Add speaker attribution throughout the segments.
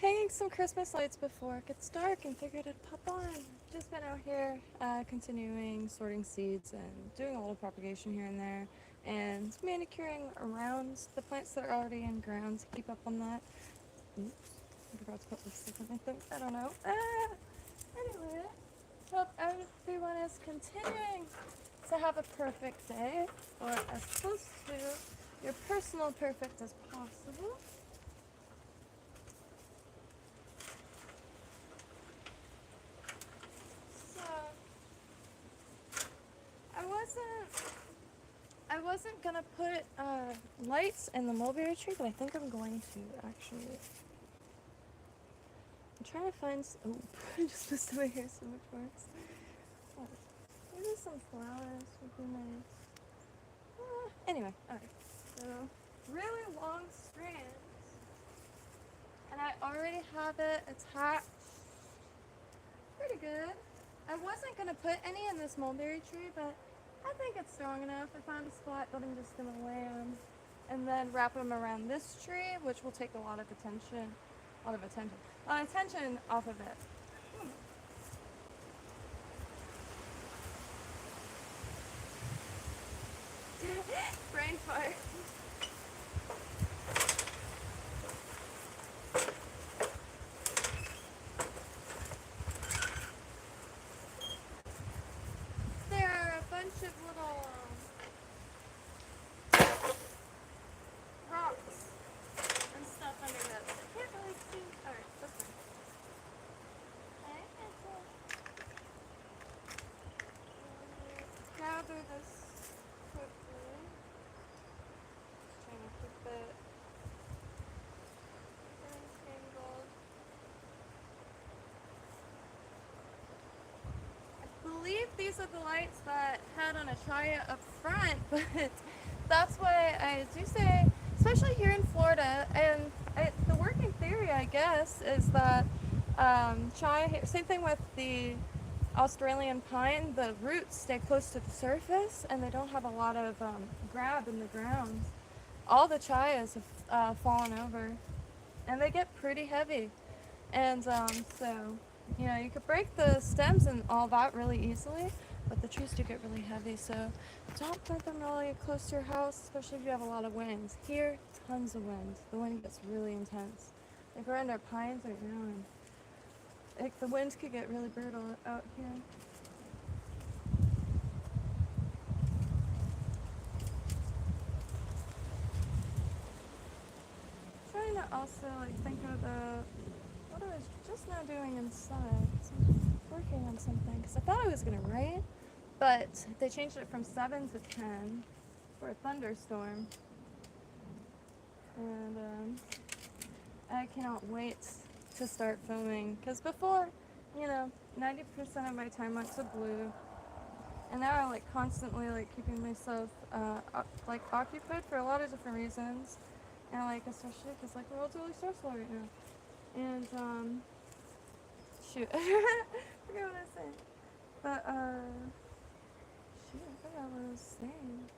Speaker 1: hanging some Christmas lights before it gets dark and figured I'd pop on. Just been out here continuing sorting seeds and doing a little propagation here and there and manicuring around the plants that are already in ground to keep up on that. Oops, I forgot to put lipstick on my thing. I don't know. Anyway, hope everyone is continuing to have a perfect day, or as close to your personal perfect as possible. So, I wasn't gonna put lights in the mulberry tree, but I think I'm going to actually. I'm trying to find. Oh, I just missed my hair so much worse. Oh, maybe some flowers would be nice. Anyway, alright. So, really long strands. And I already have it attached. Pretty good. I wasn't going to put any in this mulberry tree, but I think it's strong enough. I found a spot that I'm just going to lay them. And then wrap them around this tree, which will take a lot of attention off of it. Brain fart. There are a bunch of little rocks and stuff under this. I can't really see. Alright, that's fine. Gather this quickly. Trying to keep it untangled. I believe these are the lights that had on a Chaya up front, but that's why I do say, especially here in Florida, and the working theory, I guess, is that Chaya, same thing with the Australian pine, the roots stay close to the surface and they don't have a lot of grab in the ground. All the Chayas have fallen over and they get pretty heavy. And so, you know, you could break the stems and all that really easily, but the trees do get really heavy. So don't plant them really close to your house, especially if you have a lot of wind. Here, tons of wind. The wind gets really intense. Like we're under pines right now, and the wind could get really brutal out here. Trying to also think of what I was just now doing inside. So I'm working on something because I thought I was gonna write, but they changed it from 7 to 10 for a thunderstorm, and I cannot wait to start filming, because before, you know, 90% of my time went to blue, and now I'm like constantly like keeping myself like occupied for a lot of different reasons, and like especially because like the world's really stressful right now, and shoot, I forget what I was saying, but shoot, I forgot what I was saying.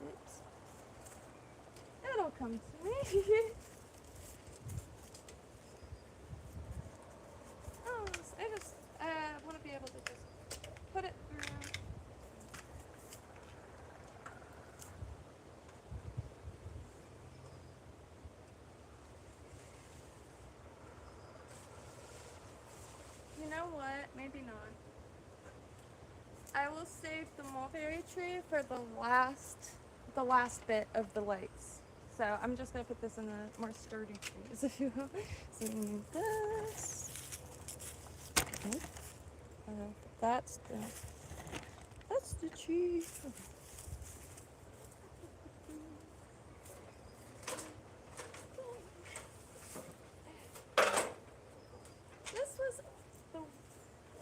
Speaker 1: Oops. It'll come to me. I want to be able to just put it through. You know what? Maybe not. I will save the mulberry tree for the last bit of the lights. So I'm just going to put this in the more sturdy trees, if you will. So we need this. Okay. That's the tree. This was the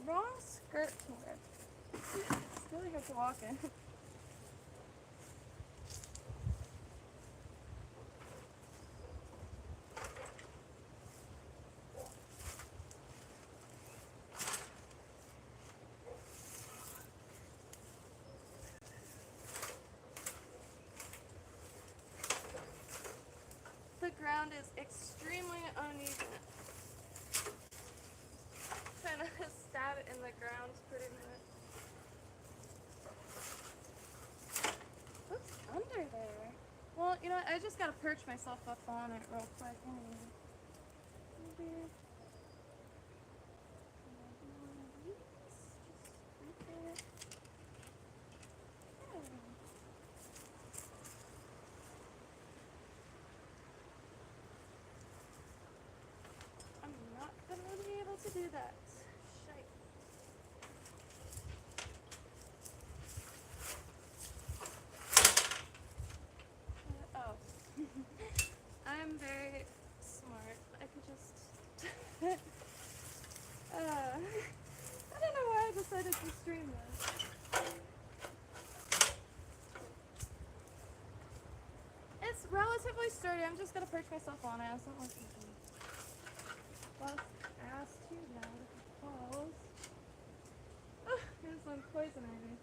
Speaker 1: wrong skirt to wear. It's really hard to walk in. ground is extremely uneven. Trying to stab it in the ground pretty much. What's under there? Well, you know what? I just gotta perch myself up on it real quick anyway. Maybe one of these. Just right there. Yeah. I'm not gonna be able to do that. Shite. Oh. I'm very smart. I could just... I don't know why I decided to stream this. It's relatively sturdy. I'm just gonna perch myself on it. It's not like you can bust ass too bad if it falls. Oh, here's some poison ivy.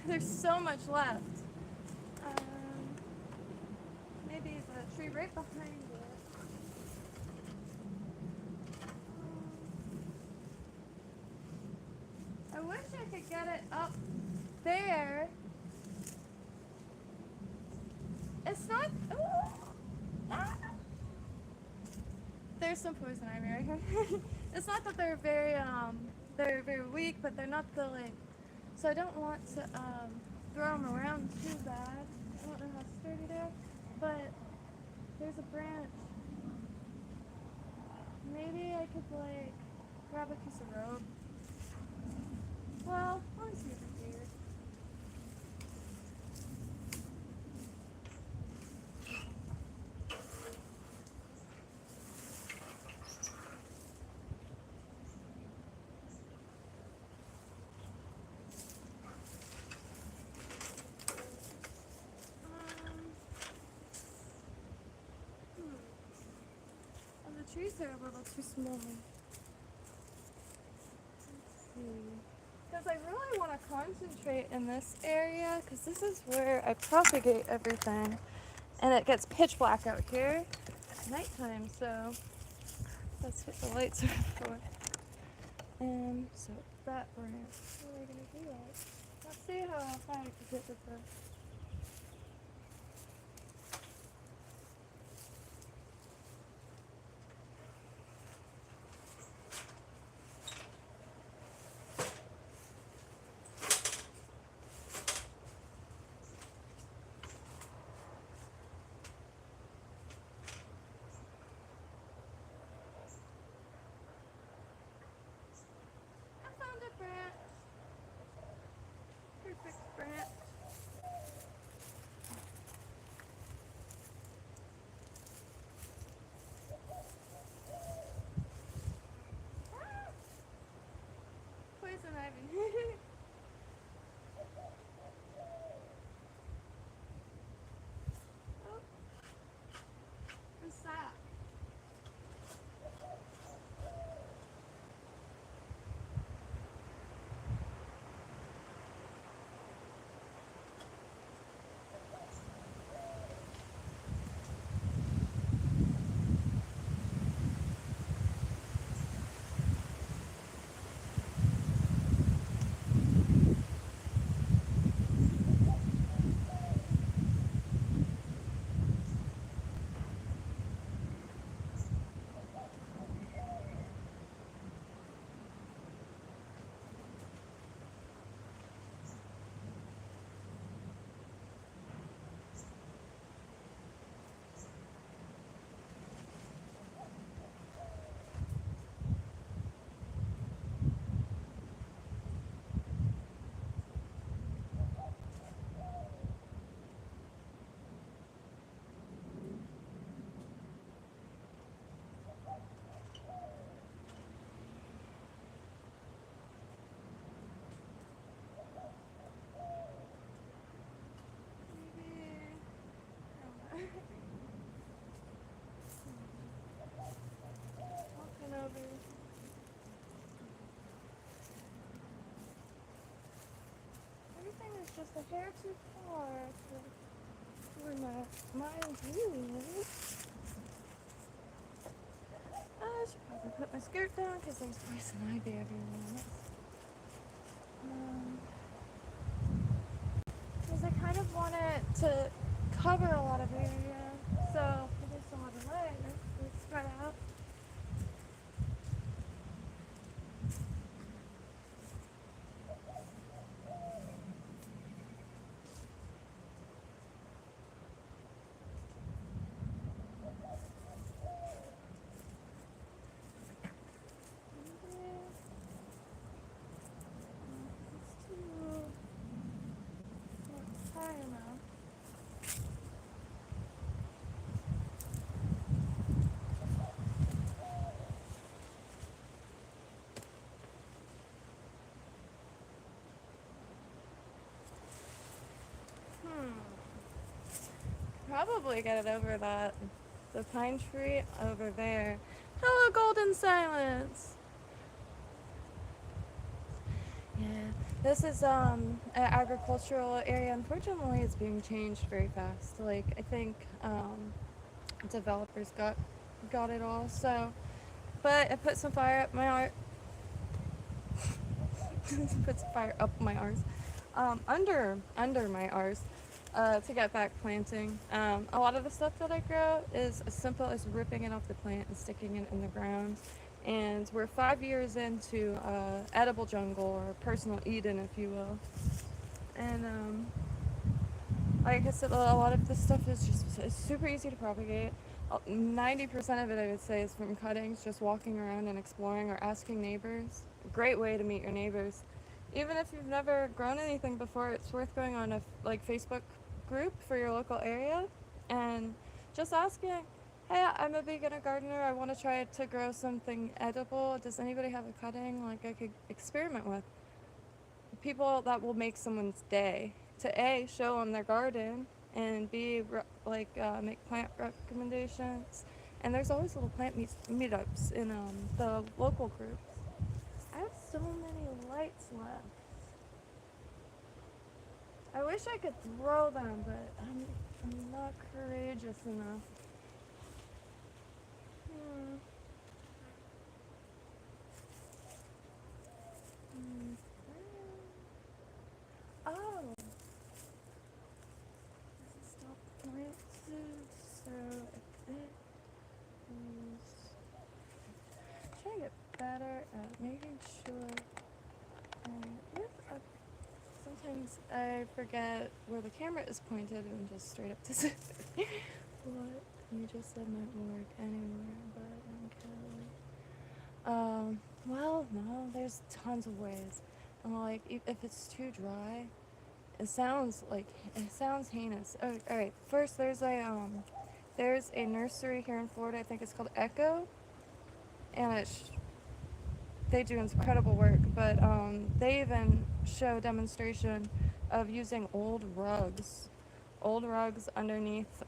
Speaker 1: There's so much left. Maybe the tree right behind it. I wish I could get it up there. It's not. Ah. There's some poison ivy right here. It's not that they're very weak, but they're not the like. So I don't want to throw them around too bad. I don't know how sturdy they are, but there's a branch. Maybe I could like grab a piece of rope. Well, let me see if it's here. The trees are a little too small. Let's see. Because I really want to concentrate in this area, because this is where I propagate everything. And it gets pitch black out here at nighttime, so that's what the lights are for. And so that branch, what are we going to do that? Let's see how high I can get with this. Branch. Perfect branch. just a hair too far for my mind view. I should probably put my skirt down because there's poison ivy everywhere. Because I kind of want it to cover a lot of area, so there's a lot of layers. Let's spread out. Probably get it over that. The pine tree over there. Hello, golden silence. Yeah, this is an agricultural area. Unfortunately, it's being changed very fast. Like I think developers got it all. So, but I put some fire up my art. Put some fire up my arse. Under my arse. To get back planting. A lot of the stuff that I grow is as simple as ripping it off the plant and sticking it in the ground. And we're 5 years into edible jungle, or personal Eden, if you will. And like I said, a lot of this stuff is it's super easy to propagate. 90% of it, I would say, is from cuttings, just walking around and exploring or asking neighbors. A great way to meet your neighbors. Even if you've never grown anything before, it's worth going on a Facebook group for your local area and just asking, hey, I'm a beginner gardener, I want to try to grow something edible, does anybody have a cutting like I could experiment with? People that will make someone's day, to A, show them their garden, and B, make plant recommendations. And there's always little plant meetups in the local groups. I have so many lights left. I wish I could throw them, but I'm not courageous enough. Oh! Let's stop pointing. So if it is... I'm trying to get better at making sure. Sometimes I forget where the camera is pointed and just straight up to say what you just said might work anywhere, but okay. Well, no, there's tons of ways. Like, if it's too dry, it sounds heinous. Oh, all right. First, there's a nursery here in Florida. I think it's called Echo, and they do incredible work. But they even show demonstration of using old rugs underneath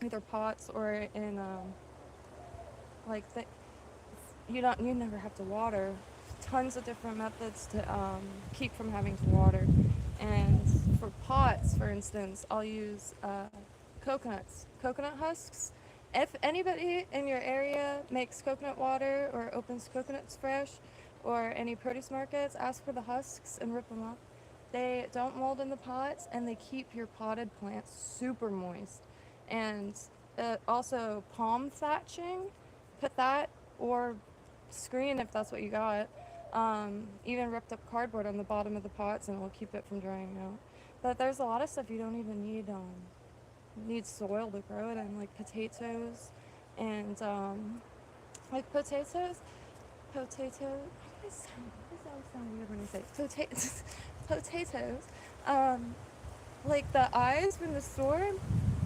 Speaker 1: either pots or in you never have to water. Tons of different methods to keep from having to water. And for pots, for instance, I'll use coconut husks. If anybody in your area makes coconut water or opens coconuts fresh or any produce markets, ask for the husks and rip them up. They don't mold in the pots, and they keep your potted plants super moist. And also palm thatching, put that, or screen if that's what you got. Even ripped up cardboard on the bottom of the pots, and it will keep it from drying out. But there's a lot of stuff you don't even need soil to grow it in, like potatoes, and like potatoes. Why does that sound weird when I say potatoes? Like the eyes from the store.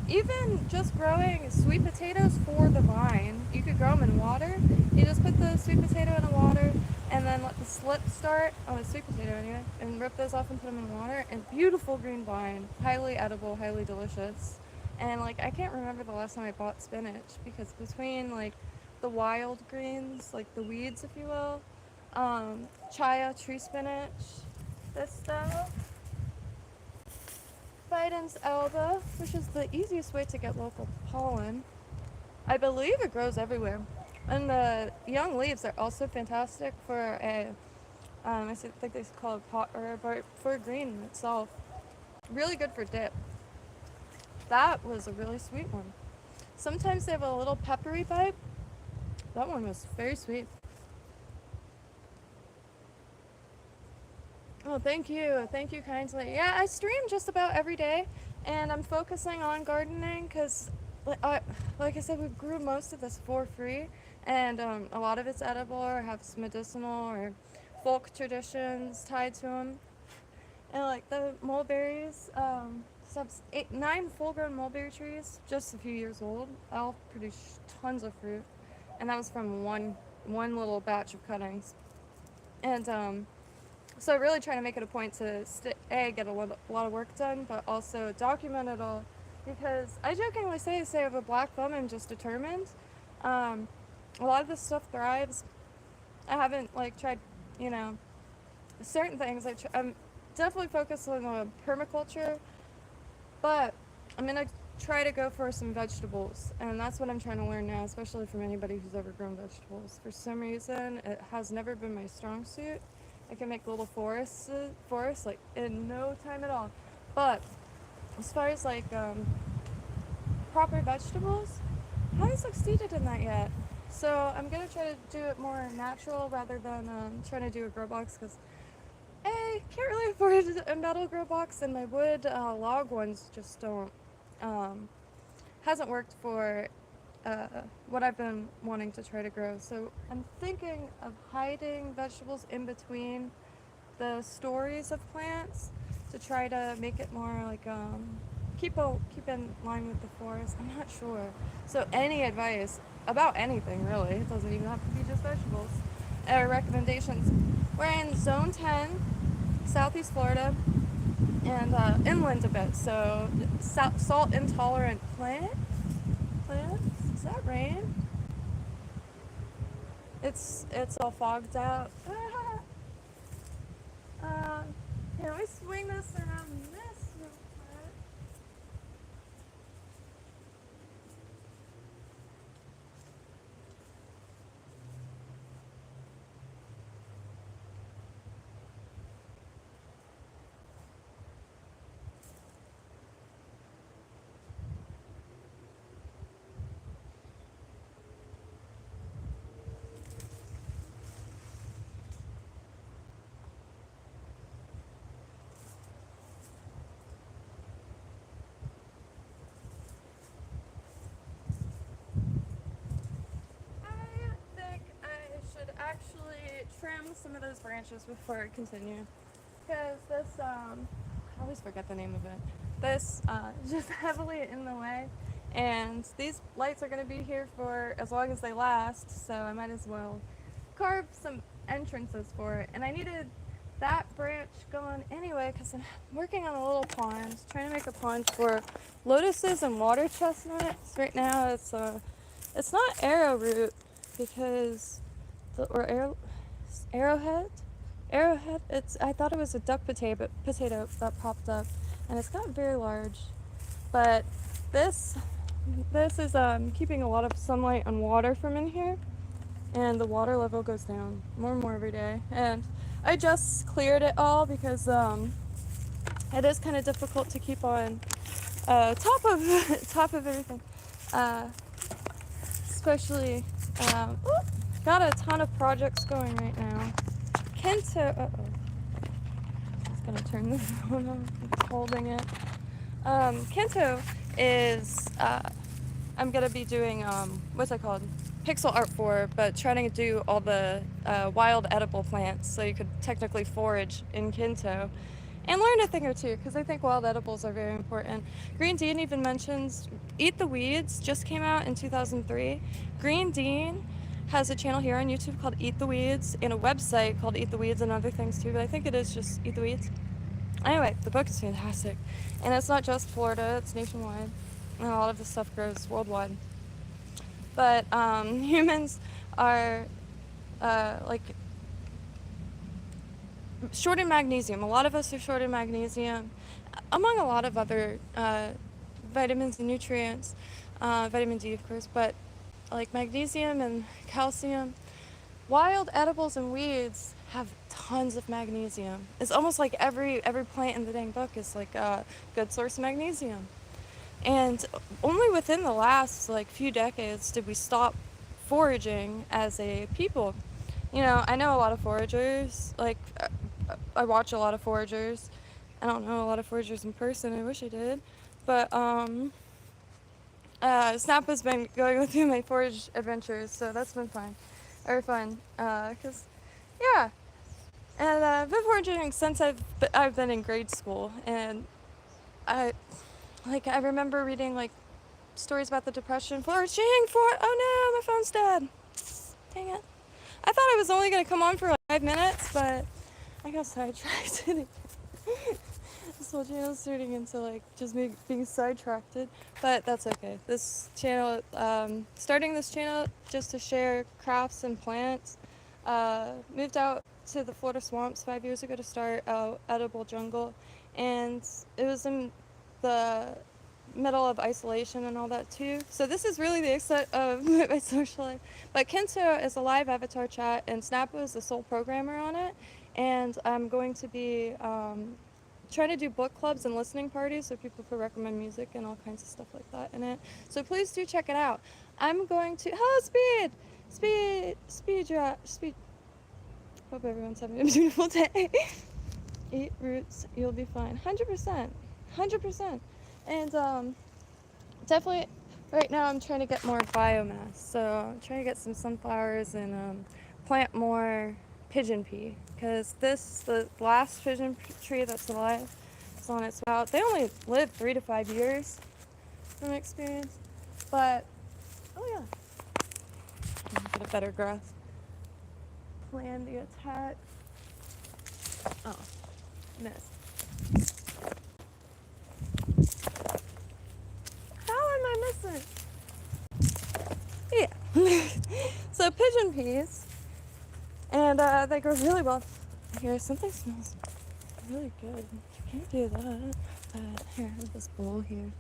Speaker 1: Even just growing sweet potatoes for the vine, you could grow them in water. You just put the sweet potato in the water and then let the slip start on a sweet potato anyway, and rip those off and put them in water. And beautiful green vine, highly edible, highly delicious. And like I can't remember the last time I bought spinach, because between like the wild greens, like the weeds, if you will, chia, tree spinach, this stuff. Biden's elba, which is the easiest way to get local pollen. I believe it grows everywhere. And the young leaves are also fantastic for a, I think they call it pot herb, or for green itself. Really good for dip. That was a really sweet one. Sometimes they have a little peppery bite. That one was very sweet. Oh, thank you kindly. Yeah, I stream just about every day, and I'm focusing on gardening because, like I said, we grew most of this for free, and a lot of it's edible or has medicinal or folk traditions tied to them. And like the mulberries, nine full-grown mulberry trees, just a few years old. I'll produce tons of fruit, and that was from one little batch of cuttings. And so really trying to make it a point to get a lot of work done, but also document it all, because I jokingly say I have a black thumb and just determined. A lot of this stuff thrives. I haven't tried, certain things. I'm definitely focused on permaculture, but I'm gonna try to go for some vegetables, and that's what I'm trying to learn now, especially from anybody who's ever grown vegetables. For some reason, it has never been my strong suit. I can make little forests like in no time at all. But as far as proper vegetables, I haven't succeeded in that yet. So I'm gonna try to do it more natural rather than trying to do a grow box, because I can't really afford a metal grow box, and my wood log ones just don't hasn't worked for what I've been wanting to try to grow. So I'm thinking of hiding vegetables in between the stories of plants to try to make it more keep in line with the forest. I'm not sure. So any advice about anything really, it doesn't even have to be just vegetables, or recommendations. We're in Zone 10, Southeast Florida, and inland a bit, so salt intolerant plants. Is that rain? It's all fogged out. Can we swing this around this real quick? Actually trim some of those branches before I continue, because this I always forget the name of it. This is just heavily in the way, and these lights are going to be here for as long as they last, so I might as well carve some entrances for it. And I needed that branch going anyway, because I'm working on a little pond, trying to make a pond for lotuses and water chestnuts. Right now it's not arrowroot, because arrowhead. I thought it was a duck potato that popped up, and it's gotten very large. But this is keeping a lot of sunlight and water from in here, and the water level goes down more and more every day. And I just cleared it all because it is kind of difficult to keep on top of everything, especially. Got a ton of projects going right now. KYNTO, just gonna turn this phone on. I'm holding it. KYNTO is I'm gonna be doing what's it called? Pixel art for, but trying to do all the wild edible plants, so you could technically forage in KYNTO and learn a thing or two, because I think wild edibles are very important. Green Dean even mentions Eat the Weeds, just came out in 2003. Green Dean has a channel here on YouTube called Eat the Weeds, and a website called Eat the Weeds, and other things too, but I think it is just Eat the Weeds. Anyway, the book is fantastic, and it's not just Florida, it's nationwide, and a lot of this stuff grows worldwide. But humans are short in magnesium. A lot of us are short in magnesium. among a lot of other vitamins and nutrients, vitamin D of course, but like magnesium and calcium. Wild edibles and weeds have tons of magnesium. It's almost like every plant in the dang book is like a good source of magnesium. And only within the last like few decades did we stop foraging as a people. You know, I know a lot of foragers, like I watch a lot of foragers. I don't know a lot of foragers in person, I wish I did. But Snap has been going with me on my forage adventures, so that's been fun. Or fun, cause yeah. And I've been foraging since I've been in grade school, and I remember reading like stories about the Depression, foraging for. Oh no, my phone's dead. Dang it! I thought I was only gonna come on for like 5 minutes, but I got sidetracked. This whole channel's turning into like just me being sidetracked, but that's okay. This channel, starting this channel just to share crafts and plants. Moved out to the Florida swamps 5 years ago to start Edible Jungle, and it was in the middle of isolation and all that too. So this is really the extent of my social life. But KYNTO is a live avatar chat, and Snappo is the sole programmer on it. And I'm going to be trying to do book clubs and listening parties so people could recommend music and all kinds of stuff like that in it. So please do check it out. I'm going to, speed. Hope everyone's having a beautiful day. Eat roots, you'll be fine. 100%. And definitely, right now I'm trying to get more biomass. So I'm trying to get some sunflowers and plant more pigeon pea. Because the last pigeon tree that's alive is on its way out. They only live 3 to 5 years from experience. But, oh yeah. Get a better grasp. Plan the attack. Oh, missed. How am I missing? Yeah. So pigeon peas, and they grow really well here. Something smells really good. You can't do that. But here, I have this bowl here.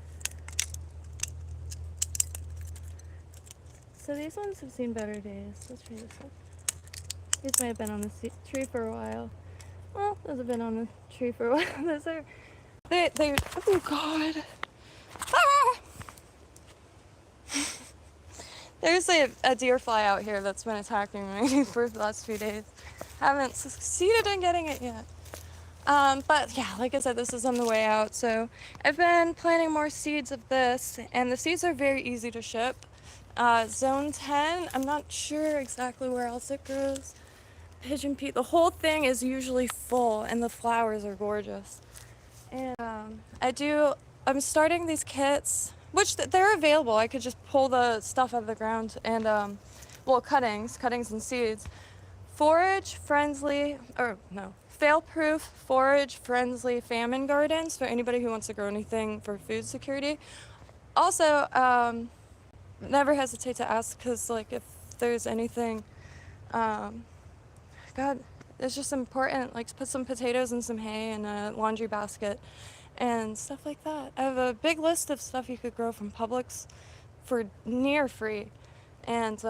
Speaker 1: So these ones have seen better days. Let's try this one. These might have been on the tree for a while. Well, those have been on the tree for a while. Those are, oh God. Ah! There's a deer fly out here that's been attacking me for the last few days. Haven't succeeded in getting it yet. But yeah, like I said, this is on the way out. So I've been planting more seeds of this, and the seeds are very easy to ship. Zone 10, I'm not sure exactly where else it grows. Pigeon pea, the whole thing is usually full, and the flowers are gorgeous. And I'm starting these kits, which they're available. I could just pull the stuff out of the ground and, well, cuttings and seeds. Fail-proof, forage-friendly famine gardens for anybody who wants to grow anything for food security. Also, never hesitate to ask, because, like, if there's anything, God, it's just important, like, put some potatoes and some hay in a laundry basket and stuff like that. I have a big list of stuff you could grow from Publix for near free. And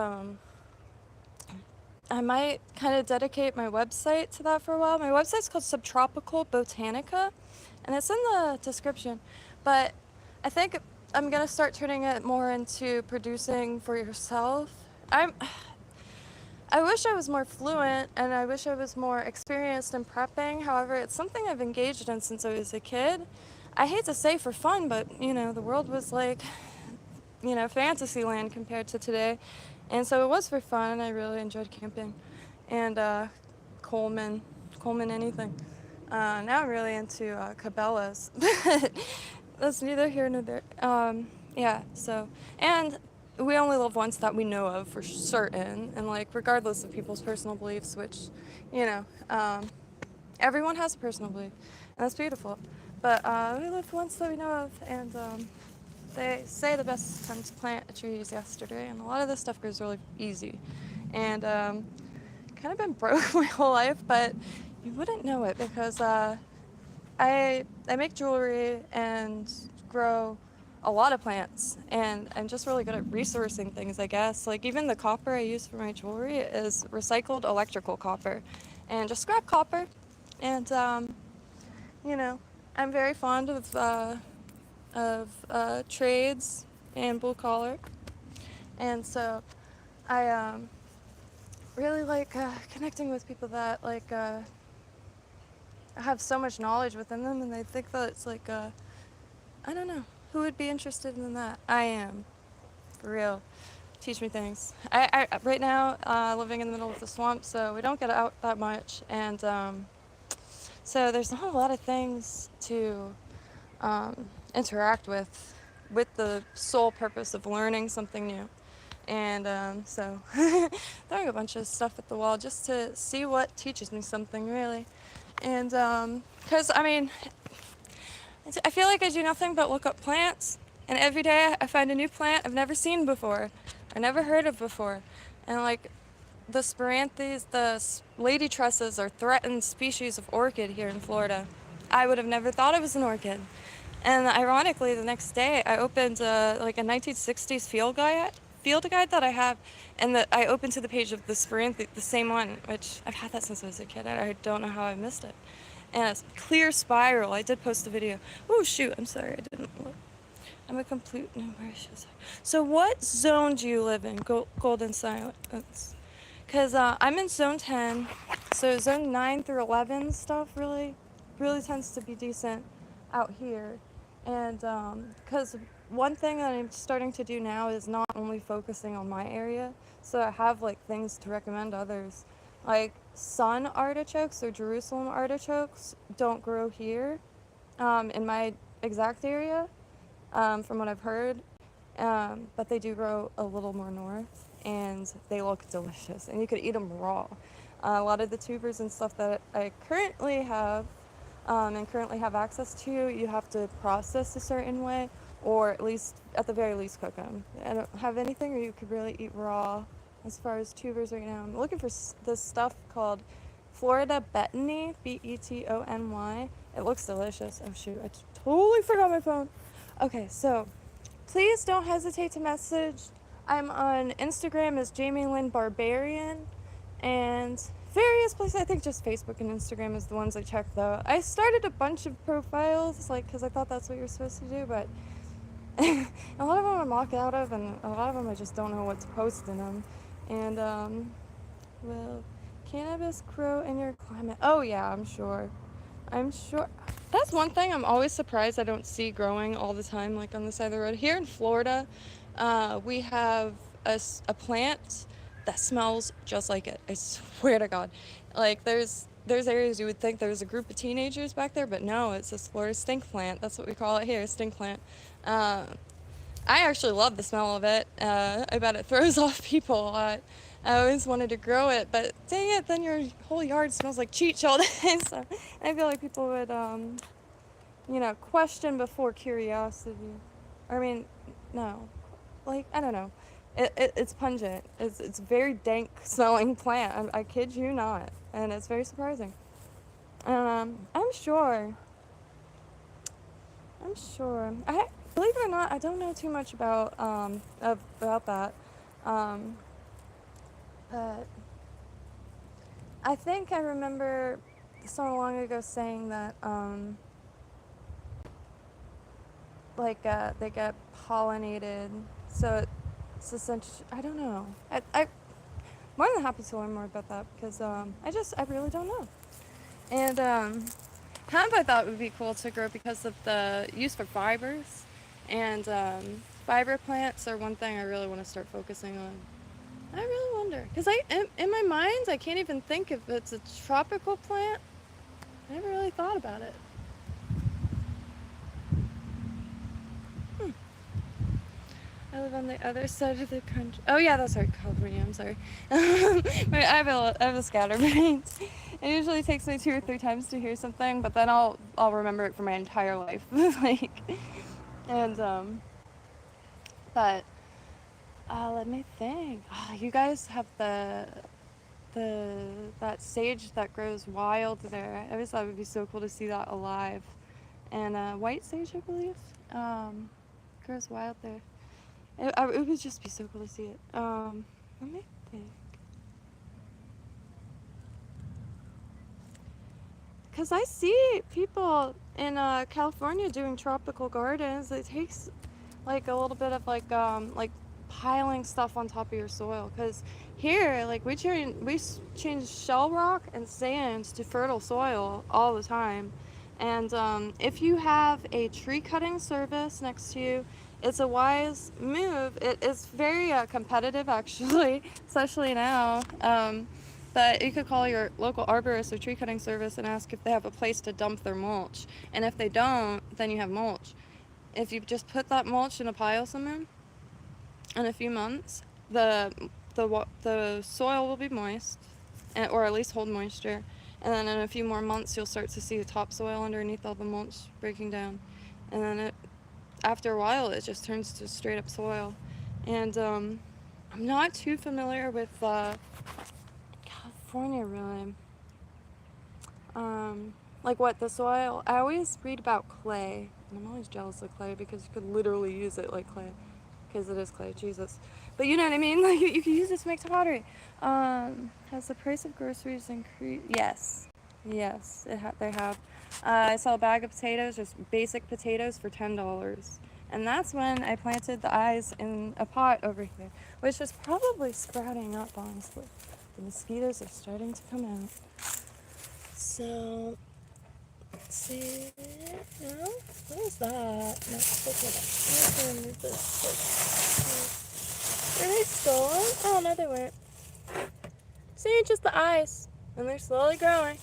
Speaker 1: I might kind of dedicate my website to that for a while. My website's called Subtropical Botanica, and it's in the description. But I think I'm going to start turning it more into producing for yourself. I wish I was more fluent, and I wish I was more experienced in prepping. However, it's something I've engaged in since I was a kid. I hate to say for fun, but, you know, the world was like, you know, fantasy land compared to today. And so it was for fun, and I really enjoyed camping. And Coleman anything. Now I'm really into Cabela's. That's neither here nor there. Yeah, so, and we only live once that we know of for certain, and like regardless of people's personal beliefs, which, you know, everyone has a personal belief, and that's beautiful. But we lived once that we know of, and they say the best time to plant a tree is yesterday, and a lot of this stuff grows really easy. And kind of been broke my whole life, but you wouldn't know it because I make jewelry and grow a lot of plants, and I'm just really good at resourcing things, I guess. Like even the copper I use for my jewelry is recycled electrical copper, and just scrap copper. And you know, I'm very fond of trades and blue collar, and so I really like connecting with people that like have so much knowledge within them, and they think that it's like I don't know who would be interested in that. I am, for real. Teach me things. I right now living in the middle of the swamp, so we don't get out that much, and so there's not a lot of things to interact with the sole purpose of learning something new. And so throwing a bunch of stuff at the wall just to see what teaches me something, really. And because I mean, I feel like I do nothing but look up plants, and every day I find a new plant I've never seen before or never heard of before. And like the sporanthes, the lady trusses are threatened species of orchid here in Florida. I would have never thought it was an orchid. And ironically, the next day I opened like a 1960s field guide that I have, and that I opened to the page of the sporanthe, the same one, which I've had that since I was a kid. And I don't know how I missed it. And it's clear spiral. I did post a video. Oh shoot! I'm sorry, I didn't look. I'm a complete no. So what zone do you live in? Golden Silence. Because I'm in zone 10, so zone 9 through 11 stuff really tends to be decent out here. And because one thing that I'm starting to do now is not only focusing on my area, so I have like things to recommend others. Like sun artichokes or Jerusalem artichokes don't grow here in my exact area, from what I've heard, but they do grow a little more north, and they look delicious, and you could eat them raw. A lot of the tubers and stuff that I currently have and currently have access to, you have to process a certain way, or at the very least cook them. I don't have anything where you could really eat raw as far as tubers right now. I'm looking for this stuff called Florida Betony, Betony. It looks delicious. Oh shoot, I totally forgot my phone. Okay, so please don't hesitate to message. I'm on Instagram as JaimeLynBarbarian, and various places. I think just Facebook and Instagram is the ones I check, though. I started a bunch of profiles, like, because I thought that's what you're supposed to do, but a lot of them I'm locked out of, and a lot of them I just don't know what to post in them. And, will cannabis grow in your climate? Oh, yeah, I'm sure. That's one thing I'm always surprised I don't see growing all the time, like on the side of the road. Here in Florida, we have a plant that smells just like it. I swear to God. Like there's areas you would think there's a group of teenagers back there, but no, it's this Florida stink plant. That's what we call it here, a stink plant. I actually love the smell of it. I bet it throws off people a lot. I always wanted to grow it, but dang it, then your whole yard smells like cheech all day. So I feel like people would, question before curiosity. I mean, no, like, I don't know. It's pungent. It's a very dank smelling plant. I kid you not. And it's very surprising. I'm sure. Believe it or not, I don't know too much about that. But I think I remember so long ago saying that they get pollinated, so it's essentially, I don't know. I more than happy to learn more about that, because I really don't know. And hemp I thought would be cool to grow because of the use for fibers, and fiber plants are one thing I really want to start focusing on. I really wonder, because in my mind I can't even think if it's a tropical plant. I never really thought about it. I live on the other side of the country. Oh yeah, that's right, California. I'm sorry. I have a scatterbrain. It usually takes me 2 or 3 times to hear something, but then I'll remember it for my entire life. But let me think. Oh, you guys have the that sage that grows wild there. I always thought it would be so cool to see that alive. And white sage, I believe, grows wild there. It would just be so cool to see it. Let me think. Because I see people in California doing tropical gardens. It takes like a little bit of like piling stuff on top of your soil. Because here, like we change shell rock and sand to fertile soil all the time. And if you have a tree cutting service next to you, it's a wise move. It is very competitive, actually, especially now. But you could call your local arborist or tree cutting service and ask if they have a place to dump their mulch. And if they don't, then you have mulch. If you just put that mulch in a pile somewhere, in a few months, the soil will be moist, or at least hold moisture. And then in a few more months, you'll start to see the topsoil underneath all the mulch breaking down. And then after a while, it just turns to straight up soil. And I'm not too familiar with California, really. Like what, the soil? I always read about clay. And I'm always jealous of clay because you could literally use it like clay. Because it is clay, Jesus. But you know what I mean? Like you can use it to make pottery. Has the price of groceries increased? Yes. Yes, they have. I saw a bag of potatoes, just basic potatoes, for $10. And that's when I planted the eyes in a pot over here, which is probably sprouting up, honestly. The mosquitoes are starting to come out. So, let's see. No? What is that? Were they stolen? Oh, no, they weren't. See, just the eyes. And they're slowly growing.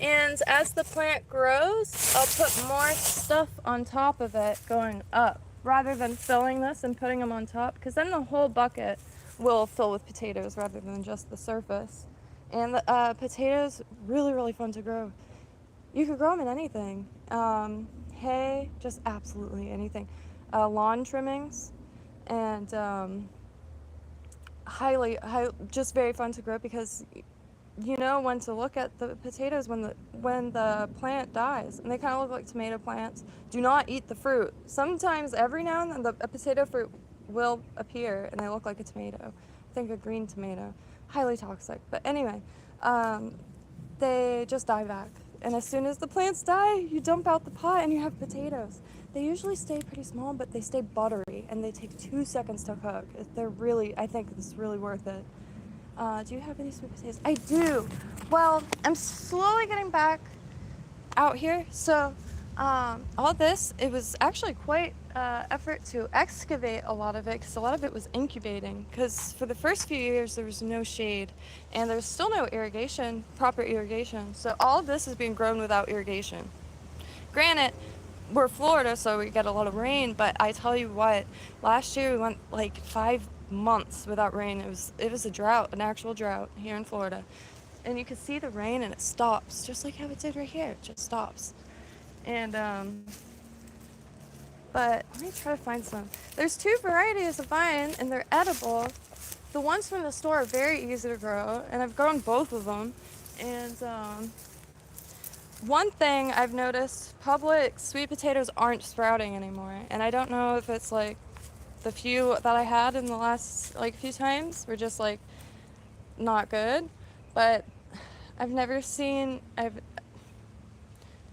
Speaker 1: And as the plant grows, I'll put more stuff on top of it going up, rather than filling this and putting them on top, because then the whole bucket will fill with potatoes rather than just the surface. And the potatoes, really, really fun to grow. You could grow them in anything. Hay, just absolutely anything. Lawn trimmings, and just very fun to grow, because you know when to look at the potatoes when the plant dies, and they kind of look like tomato plants. Do not eat the fruit. Sometimes, every now and then, a potato fruit will appear and they look like a tomato. I think a green tomato. Highly toxic. But anyway, they just die back. And as soon as the plants die, you dump out the pot and you have potatoes. They usually stay pretty small, but they stay buttery, and they take 2 seconds to cook. I think it's really worth it. Do you have any sweet potatoes? I do. Well, I'm slowly getting back out here. So all this, it was actually quite effort to excavate a lot of it, because a lot of it was incubating. Because for the first few years, there was no shade, and there's still no irrigation, proper irrigation. So all of this is being grown without irrigation. Granted, we're Florida, so we get a lot of rain, but I tell you what, last year we went like 5 months without rain. It was a drought, an actual drought here in Florida. And you can see the rain and it stops, just like how it did right here. It just stops. And but let me try to find some. There's 2 varieties of vine, and they're edible. The ones from the store are very easy to grow, and I've grown both of them. And one thing I've noticed, public sweet potatoes aren't sprouting anymore. And I don't know if it's like the few that I had in the last few times were just like not good, but I've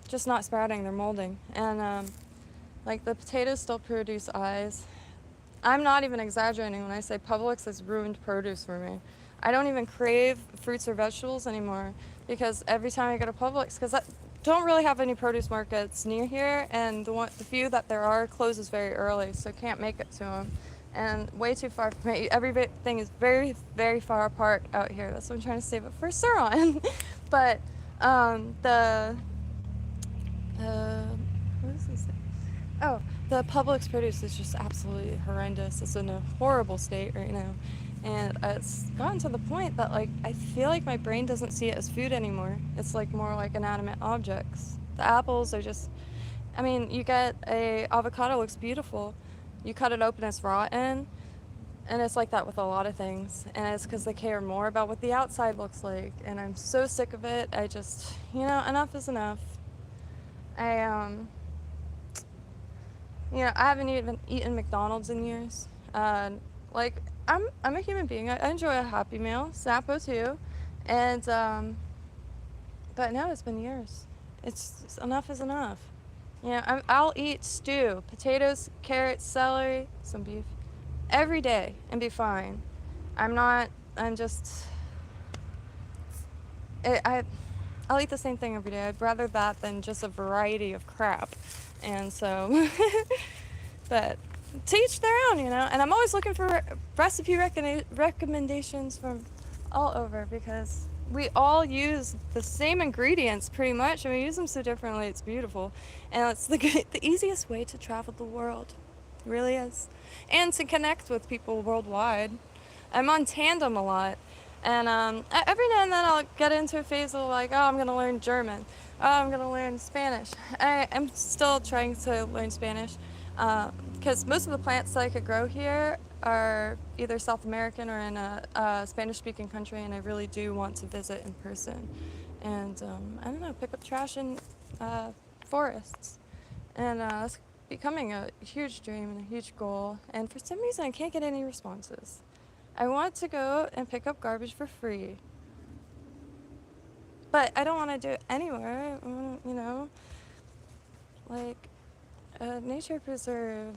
Speaker 1: just not sprouting, they're molding. And like the potatoes still produce eyes. I'm not even exaggerating when I say Publix has ruined produce for me. I don't even crave fruits or vegetables anymore, because every time I go to Publix, because I don't really have any produce markets near here, and the few that there are closes very early, so can't make it to them. And way too far from me. Everything is very, very far apart out here. That's what I'm trying to save it for Surron. But what does this say? Oh, the Publix produce is just absolutely horrendous. It's in a horrible state right now. And it's gotten to the point that I feel like my brain doesn't see it as food anymore. It's more like inanimate objects. The apples are just, you get a avocado, looks beautiful. You cut it open, it's rotten. And it's like that with a lot of things. And it's because they care more about what the outside looks like. And I'm so sick of it. I just, enough is enough. I, I haven't even eaten McDonald's in years. Like, I'm a human being. I enjoy a Happy Meal, Snappo too. And, but no, it's been years. It's enough is enough. I'll eat stew, potatoes, carrots, celery, some beef every day and be fine. I'm just, I'll eat the same thing every day. I'd rather that than just a variety of crap. And so, but to each their own, and I'm always looking for recipe recommendations from all over, because we all use the same ingredients pretty much, and we use them so differently. It's beautiful, and it's the easiest way to travel the world. It really is, and to connect with people worldwide. I'm on Tandem a lot, and every now and then I'll get into a phase of like, oh, I'm gonna learn German, oh, I'm gonna learn Spanish. I'm still trying to learn Spanish, because most of the plants that I could grow here are either South American or in a Spanish-speaking country, and I really do want to visit in person. And I don't know, pick up trash in forests. And that's becoming a huge dream and a huge goal. And for some reason, I can't get any responses. I want to go and pick up garbage for free. But I don't want to do it anywhere, like a nature preserve.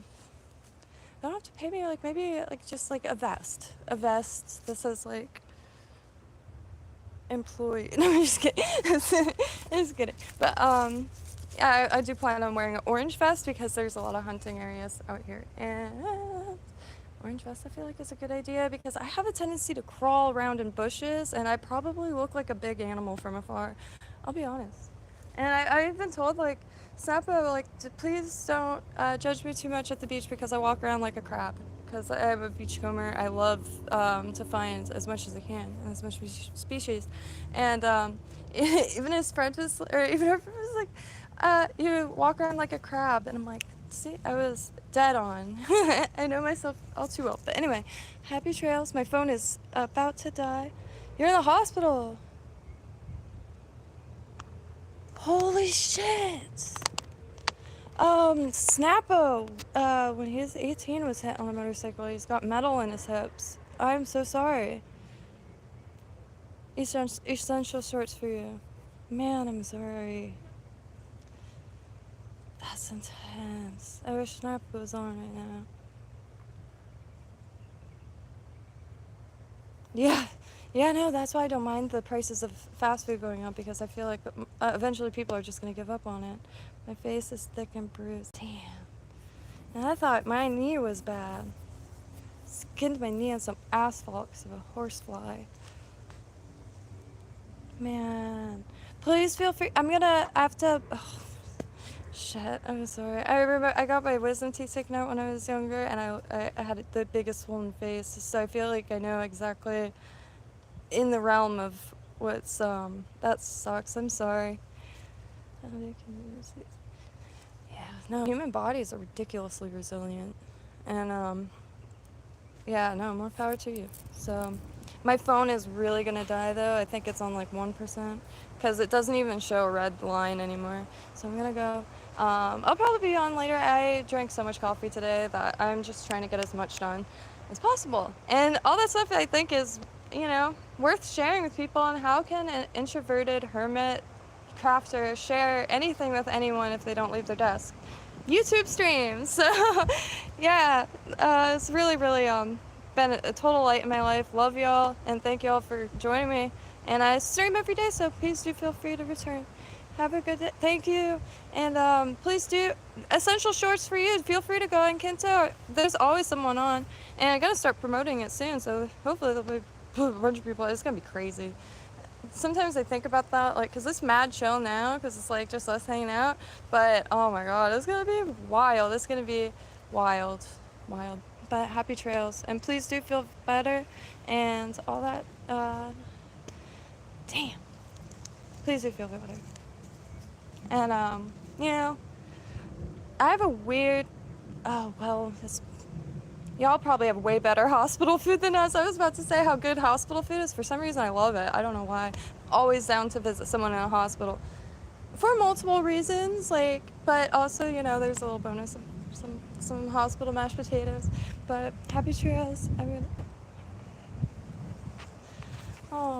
Speaker 1: They don't have to pay me, like, maybe, like, just, like, a vest that says, like, employee. No, I'm just kidding. I'm just kidding. But, yeah, I do plan on wearing an orange vest because there's a lot of hunting areas out here. And orange vest, I feel like, is a good idea because I have a tendency to crawl around in bushes, and I probably look like a big animal from afar. I'll be honest. And I've been told, like, Snappo, like, please don't judge me too much at the beach because I walk around like a crab. Because I am a beachcomber. I love to find as much as I can, and as much species. And even his friend was, or even her friend was like, you walk around like a crab. And I'm like, see, I was dead on. I know myself all too well. But anyway, happy trails. My phone is about to die. You're in the hospital. Holy shit! Snappo, when he was 18, was hit on a motorcycle. He's got metal in his hips. I'm so sorry. Essential shorts for you. Man, I'm sorry. That's intense. I wish Snappo was on right now. Yeah, no, that's why I don't mind the prices of fast food going up, because I feel like eventually people are just going to give up on it. My face is thick and bruised. Damn. And I thought my knee was bad. Skinned my knee on some asphalt because of a horsefly. Man. Please feel free. I have to... Oh, shit, I'm sorry. I remember I got my wisdom teeth taken out when I was younger, and I had the biggest swollen face, so I feel like I know exactly in the realm of what's, that sucks. I'm sorry. Yeah, no, human bodies are ridiculously resilient, and, yeah, no, more power to you. So, my phone is really gonna die, though. I think it's on, like, 1%, because it doesn't even show a red line anymore. So I'm gonna go. I'll probably be on later. I drank so much coffee today that I'm just trying to get as much done as possible. And all that stuff, I think, is, worth sharing with people. On how can an introverted hermit crafter share anything with anyone if they don't leave their desk? YouTube streams. So, yeah, it's really, really been a total light in my life. Love y'all, and thank y'all for joining me. And I stream every day, so please do feel free to return. Have a good day. Thank you. And please do essential shorts for you. Feel free to go on KYNTO. There's always someone on. And I'm going to start promoting it soon, so hopefully there'll be a bunch of people. It's going to be crazy. Sometimes I think about that, like, because it's mad chill now, because it's, like, just us hanging out. But, oh, my God, it's going to be wild. It's going to be wild. Wild. But happy trails. And please do feel better and all that. Damn. Please do feel better. And, I have a weird, Y'all probably have way better hospital food than us. I was about to say how good hospital food is. For some reason, I love it. I don't know why. Always down to visit someone in a hospital. For multiple reasons, like, but also, you know, there's a little bonus of some hospital mashed potatoes. But happy churros. I mean, oh.